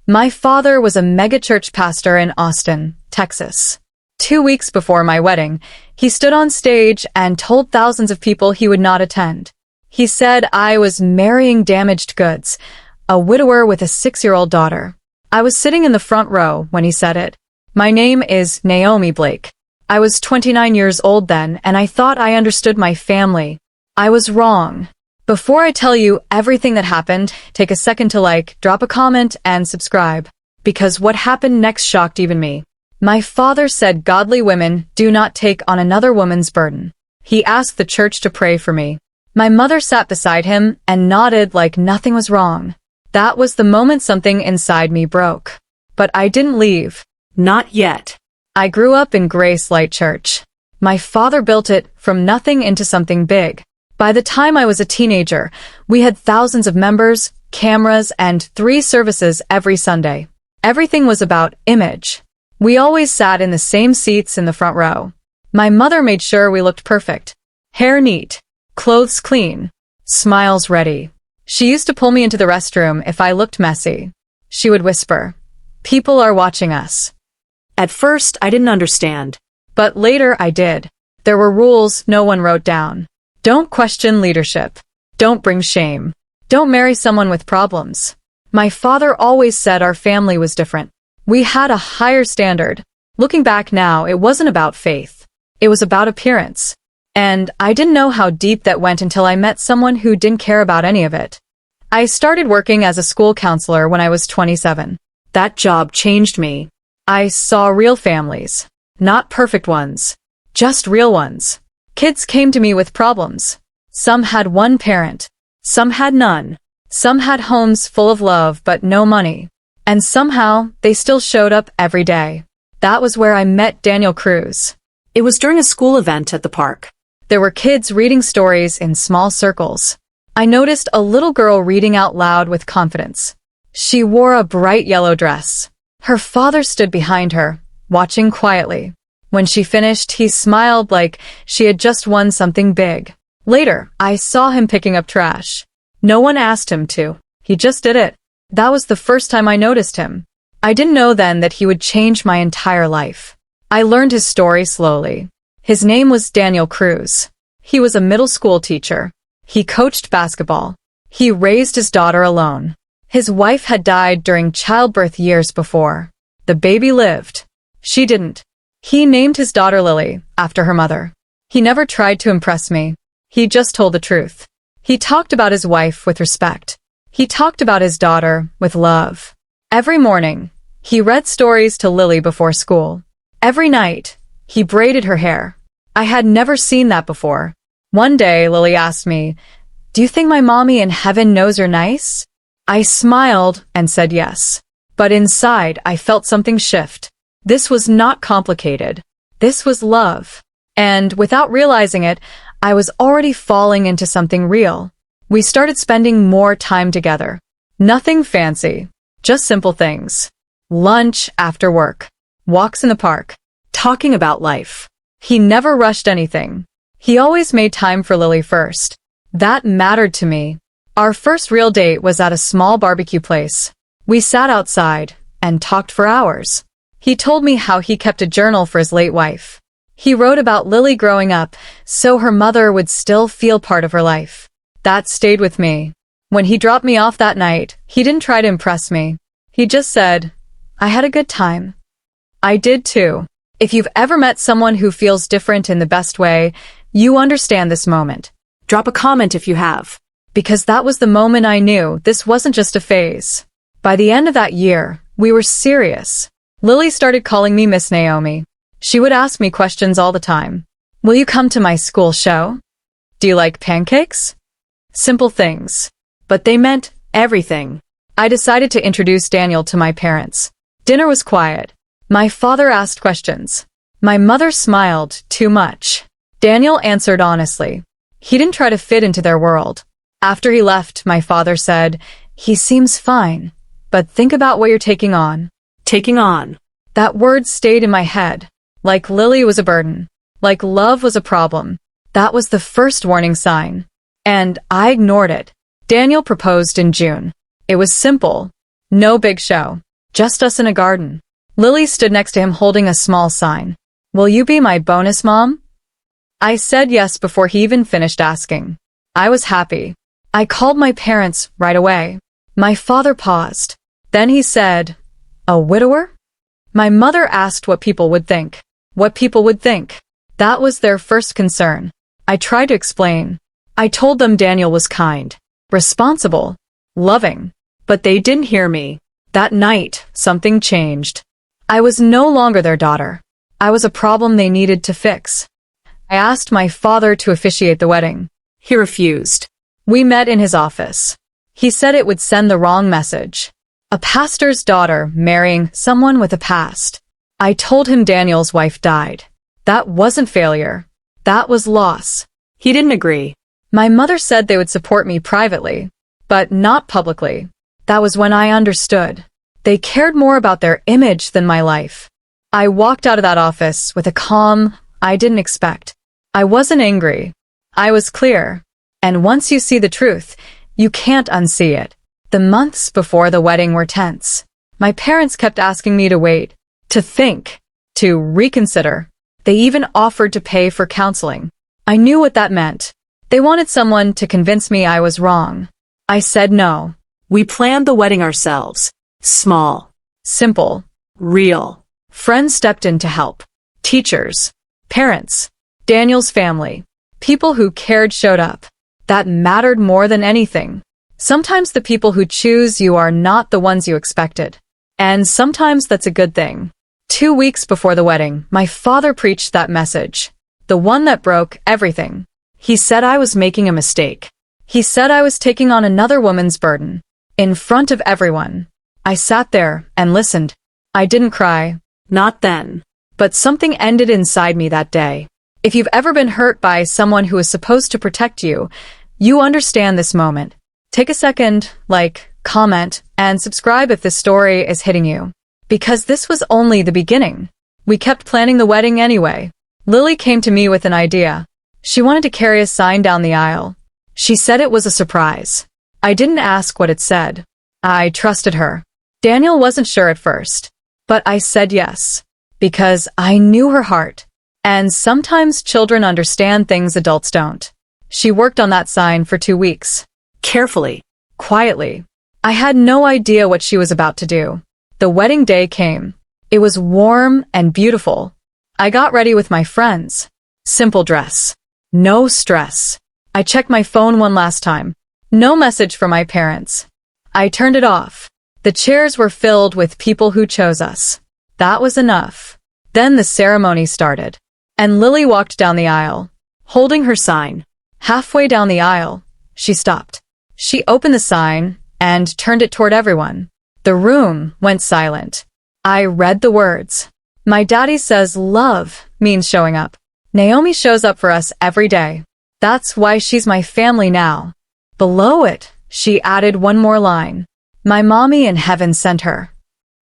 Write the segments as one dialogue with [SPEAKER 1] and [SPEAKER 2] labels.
[SPEAKER 1] My father was a megachurch pastor in Austin, Texas. 2 weeks before my wedding, he stood on stage and told thousands of people he would not attend. He said I was marrying damaged goods, a widower with a 6-year-old daughter. I was sitting in the front row when he said it. My name is Naomi Blake. I was 29 years old then, and I thought I understood my family. I was wrong. Before I tell you everything that happened, take a second to like, drop a comment, and subscribe. Because what happened next shocked even me. My father said godly women do not take on another woman's burden. He asked the church to pray for me. My mother sat beside him and nodded like nothing was wrong. That was the moment something inside me broke. But I didn't leave. Not yet. I grew up in Grace Light Church. My father built it from nothing into something big. By the time I was a teenager, we had thousands of members, cameras, and 3 services every Sunday. Everything was about image. We always sat in the same seats in the front row. My mother made sure we looked perfect. Hair neat, clothes clean, smiles ready. She used to pull me into the restroom if I looked messy. She would whisper, "People are watching us." At first, I didn't understand. But later I did. There were rules no one wrote down. Don't question leadership. Don't bring shame. Don't marry someone with problems. My father always said our family was different. We had a higher standard. Looking back now, it wasn't about faith. It was about appearance. And I didn't know how deep that went until I met someone who didn't care about any of it. I started working as a school counselor when I was 27. That job changed me. I saw real families. Not perfect ones. Just real ones. Kids came to me with problems. Some had one parent. Some had none. Some had homes full of love but no money. And somehow, they still showed up every day. That was where I met Daniel Cruz. It was during a school event at the park. There were kids reading stories in small circles. I noticed a little girl reading out loud with confidence. She wore a bright yellow dress. Her father stood behind her, watching quietly. When she finished, he smiled like she had just won something big. Later, I saw him picking up trash. No one asked him to. He just did it. That was the first time I noticed him. I didn't know then that he would change my entire life. I learned his story slowly. His name was Daniel Cruz. He was a middle school teacher. He coached basketball. He raised his daughter alone. His wife had died during childbirth years before. The baby lived. She didn't. He named his daughter Lily, after her mother. He never tried to impress me. He just told the truth. He talked about his wife with respect. He talked about his daughter with love. Every morning, he read stories to Lily before school. Every night, he braided her hair. I had never seen that before. One day, Lily asked me, "Do you think my mommy in heaven knows you're nice?" I smiled and said yes. But inside, I felt something shift. This was not complicated. This was love. And without realizing it, I was already falling into something real. We started spending more time together. Nothing fancy, just simple things. Lunch after work, walks in the park, talking about life. He never rushed anything. He always made time for Lily first. That mattered to me. Our first real date was at a small barbecue place. We sat outside and talked for hours. He told me how he kept a journal for his late wife. He wrote about Lily growing up so her mother would still feel part of her life. That stayed with me. When he dropped me off that night, he didn't try to impress me. He just said, "I had a good time." I did too. If you've ever met someone who feels different in the best way, you understand this moment. Drop a comment if you have. Because that was the moment I knew this wasn't just a phase. By the end of that year, we were serious. Lily started calling me Miss Naomi. She would ask me questions all the time. "Will you come to my school show? Do you like pancakes?" Simple things. But they meant everything. I decided to introduce Daniel to my parents. Dinner was quiet. My father asked questions. My mother smiled too much. Daniel answered honestly. He didn't try to fit into their world. After he left, my father said, "He seems fine, but think about what you're taking on." Taking on. That word stayed in my head. Like Lily was a burden. Like love was a problem. That was the first warning sign. And I ignored it. Daniel proposed in June. It was simple. No big show. just us in a garden. Lily stood next to him holding a small sign. Will you be my bonus mom? I said yes before he even finished asking. I was happy. I called my parents right away. My father paused. Then he said, a widower? My mother asked what people would think. What people would think. That was their first concern. I tried to explain. I told them Daniel was kind, responsible, loving. But they didn't hear me. That night, something changed. I was no longer their daughter. I was a problem they needed to fix. I asked my father to officiate the wedding. He refused. We met in his office. He said it would send the wrong message. A pastor's daughter marrying someone with a past. I told him Daniel's wife died. That wasn't failure. That was loss. He didn't agree. My mother said they would support me privately, but not publicly. That was when I understood. They cared more about their image than my life. I walked out of that office with a calm I didn't expect. I wasn't angry. I was clear. And once you see the truth, you can't unsee it. The months before the wedding were tense. My parents kept asking me to wait, to think, to reconsider. They even offered to pay for counseling. I knew what that meant. They wanted someone to convince me I was wrong. I said no. We planned the wedding ourselves. Small. Simple. Real. Friends stepped in to help. Teachers. Parents. Daniel's family. People who cared showed up. That mattered more than anything. Sometimes the people who choose you are not the ones you expected. And sometimes that's a good thing. 2 weeks before the wedding, my father preached that message. The one that broke everything. He said I was making a mistake. He said I was taking on another woman's burden. In front of everyone. I sat there and listened. I didn't cry. Not then. But something ended inside me that day. If you've ever been hurt by someone who is supposed to protect you, you understand this moment. Take a second, like, comment, and subscribe if this story is hitting you. Because this was only the beginning. We kept planning the wedding anyway. Lily came to me with an idea. She wanted to carry a sign down the aisle. She said it was a surprise. I didn't ask what it said. I trusted her. Daniel wasn't sure at first. But I said yes. Because I knew her heart. And sometimes children understand things adults don't. She worked on that sign for 2 weeks. Carefully. Quietly. I had no idea what she was about to do. The wedding day came. It was warm and beautiful. I got ready with my friends. Simple dress. No stress. I checked my phone one last time. No message from my parents. I turned it off. The chairs were filled with people who chose us. That was enough. Then the ceremony started. And Lily walked down the aisle, holding her sign. Halfway down the aisle, she stopped. She opened the sign and turned it toward everyone. The room went silent. I read the words. My daddy says love means showing up. Naomi shows up for us every day. That's why she's my family now. Below it, she added one more line. My mommy in heaven sent her.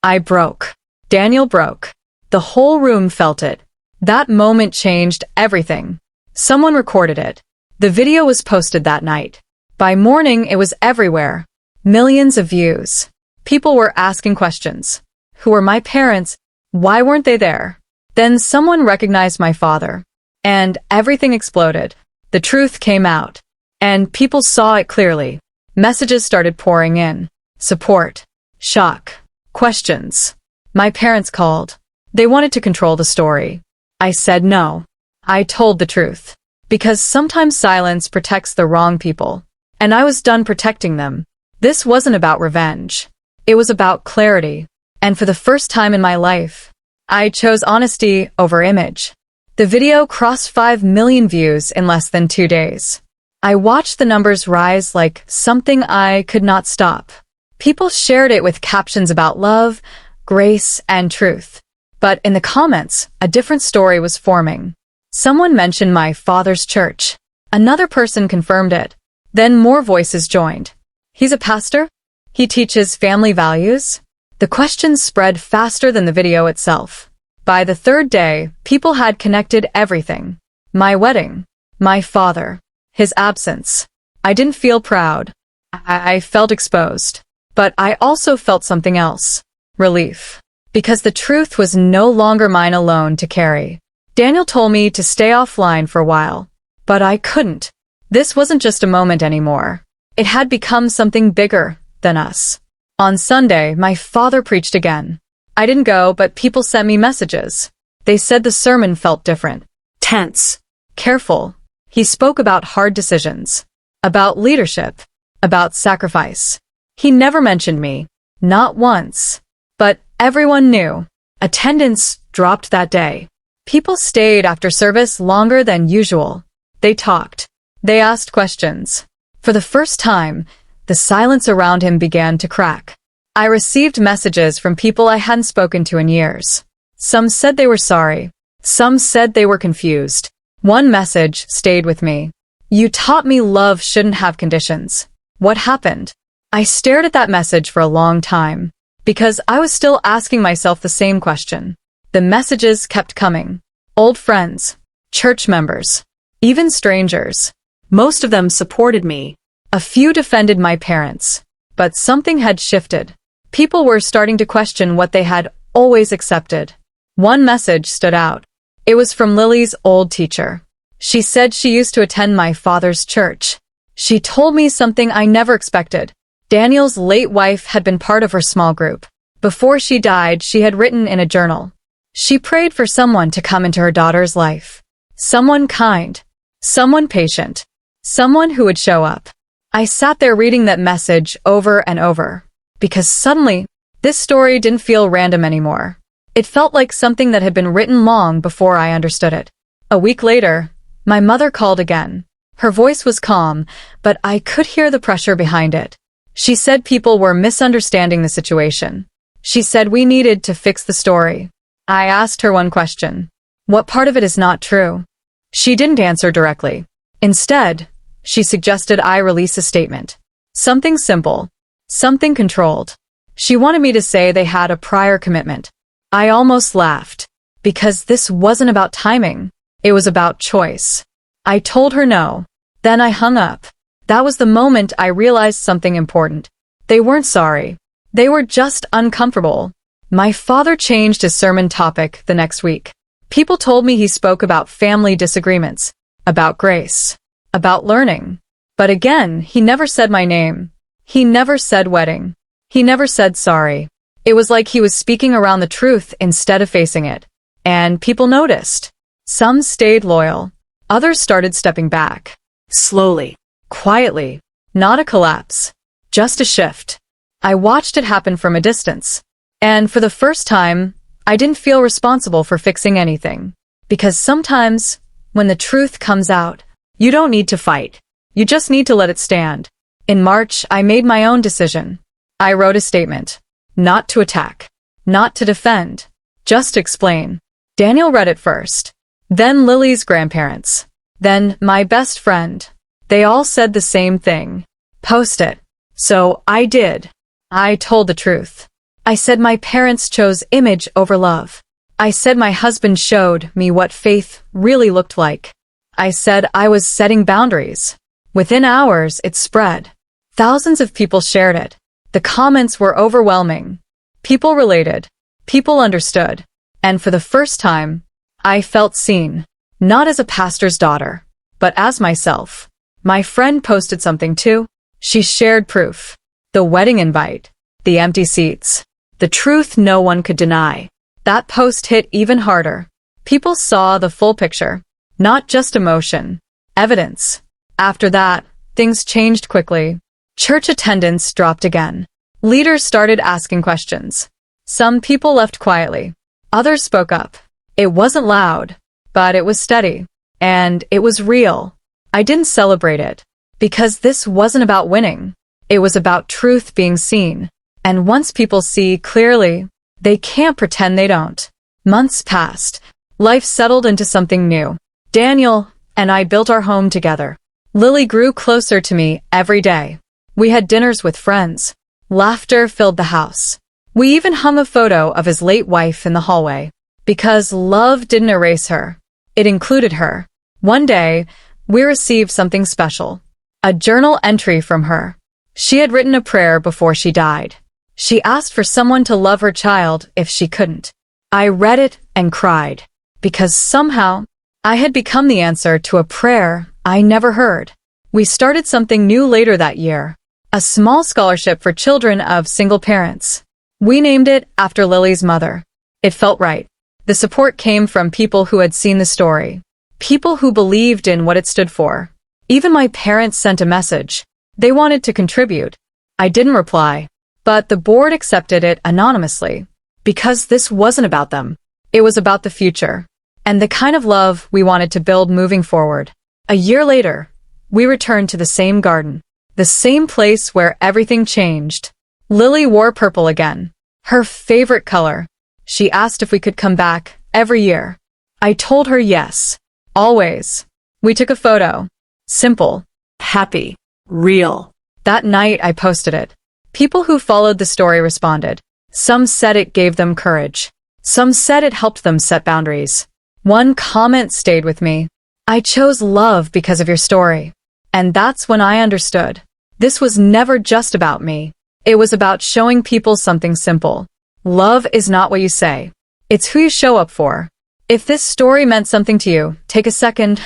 [SPEAKER 1] I broke. Daniel broke. The whole room felt it. That moment changed everything. Someone recorded it. The video was posted that night. By morning, it was everywhere. Millions of views. People were asking questions. Who were my parents? Why weren't they there? Then someone recognized my father. And everything exploded. The truth came out. And people saw it clearly. Messages started pouring in. Support. Shock. Questions. My parents called. They wanted to control the story. I said no. I told the truth. Because sometimes silence protects the wrong people. And I was done protecting them. This wasn't about revenge. It was about clarity. And for the first time in my life, I chose honesty over image. The video crossed 5 million views in less than 2 days. I watched the numbers rise like something I could not stop. People shared it with captions about love, grace, and truth. But in the comments, a different story was forming. Someone mentioned my father's church. Another person confirmed it. Then more voices joined. He's a pastor? He teaches family values? The questions spread faster than the video itself. By the 3rd day, people had connected everything. My wedding. My father. His absence. I didn't feel proud. I felt exposed. But I also felt something else. relief. Because the truth was no longer mine alone to carry. Daniel told me to stay offline for a while, but I couldn't. This wasn't just a moment anymore. It had become something bigger than us. On Sunday, my father preached again. I didn't go, but people sent me messages. They said the sermon felt different. Tense. Careful. He spoke about hard decisions. About leadership. About sacrifice. He never mentioned me. Not once. But everyone knew. Attendance dropped that day. People stayed after service longer than usual. They talked. They asked questions. For the first time, the silence around him began to crack. I received messages from people I hadn't spoken to in years. Some said they were sorry. Some said they were confused. One message stayed with me. You taught me love shouldn't have conditions. What happened? I stared at that message for a long time, because I was still asking myself the same question. The messages kept coming. Old friends, church members, even strangers. Most of them supported me. A few defended my parents. But something had shifted. People were starting to question what they had always accepted. One message stood out. It was from Lily's old teacher. She said she used to attend my father's church. She told me something I never expected. Daniel's late wife had been part of her small group. Before she died, she had written in a journal. She prayed for someone to come into her daughter's life. Someone kind. Someone patient. Someone who would show up. I sat there reading that message over and over. Because suddenly, this story didn't feel random anymore. It felt like something that had been written long before I understood it. A week later, my mother called again. Her voice was calm, but I could hear the pressure behind it. She said people were misunderstanding the situation. She said we needed to fix the story. I asked her one question. What part of it is not true? She didn't answer directly. Instead, she suggested I release a statement. Something simple. Something controlled. She wanted me to say they had a prior commitment. I almost laughed. Because this wasn't about timing. It was about choice. I told her no. Then I hung up. That was the moment I realized something important. They weren't sorry. They were just uncomfortable. My father changed his sermon topic the next week. People told me he spoke about family disagreements, about grace, about learning. But again, he never said my name. He never said wedding. He never said sorry. It was like he was speaking around the truth instead of facing it. And people noticed. Some stayed loyal. Others started stepping back. Slowly. Quietly. Not a collapse. Just a shift. I watched it happen from a distance. And for the first time, I didn't feel responsible for fixing anything. Because sometimes, when the truth comes out, you don't need to fight. You just need to let it stand. In March, I made my own decision. I wrote a statement. Not to attack. Not to defend. Just to explain. Daniel read it first. Then Lily's grandparents. Then my best friend. They all said the same thing. Post it. So I did. I told the truth. I said my parents chose image over love. I said my husband showed me what faith really looked like. I said I was setting boundaries. Within hours, it spread. Thousands of people shared it. The comments were overwhelming. People related. People understood. And for the first time, I felt seen. Not as a pastor's daughter, but as myself. My friend posted something too. She shared proof. The wedding invite. The empty seats. The truth no one could deny. That post hit even harder. People saw the full picture. Not just emotion. Evidence. After that, things changed quickly. Church attendance dropped again. Leaders started asking questions. Some people left quietly. Others spoke up. It wasn't loud, but it was steady. And it was real. I didn't celebrate it. Because this wasn't about winning. It was about truth being seen. And once people see clearly, they can't pretend they don't. Months passed. Life settled into something new. Daniel and I built our home together. Lily grew closer to me every day. We had dinners with friends. Laughter filled the house. We even hung a photo of his late wife in the hallway. Because love didn't erase her. It included her. One day, we received something special. A journal entry from her. She had written a prayer before she died. She asked for someone to love her child if she couldn't. I read it and cried, because somehow I had become the answer to a prayer I never heard. We started something new later that year, a small scholarship for children of single parents. We named it after Lily's mother. It felt right. The support came from people who had seen the story, people who believed in what it stood for. Even my parents sent a message. They wanted to contribute. I didn't reply, but the board accepted it anonymously, because this wasn't about them. It was about the future, and the kind of love we wanted to build moving forward. A year later, we returned to the same garden, the same place where everything changed. Lily wore purple again, her favorite color. She asked if we could come back every year. I told her yes, always. We took a photo. Simple, happy, real. That night I posted it. People who followed the story responded. Some said it gave them courage. Some said it helped them set boundaries. One comment stayed with me. I chose love because of your story. And that's when I understood. This was never just about me. It was about showing people something simple. Love is not what you say. It's who you show up for. If this story meant something to you, take a second,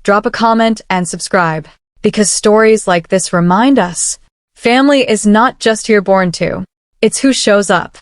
[SPEAKER 1] drop a comment and subscribe. Because stories like this remind us, family is not just who you're born to. It's who shows up.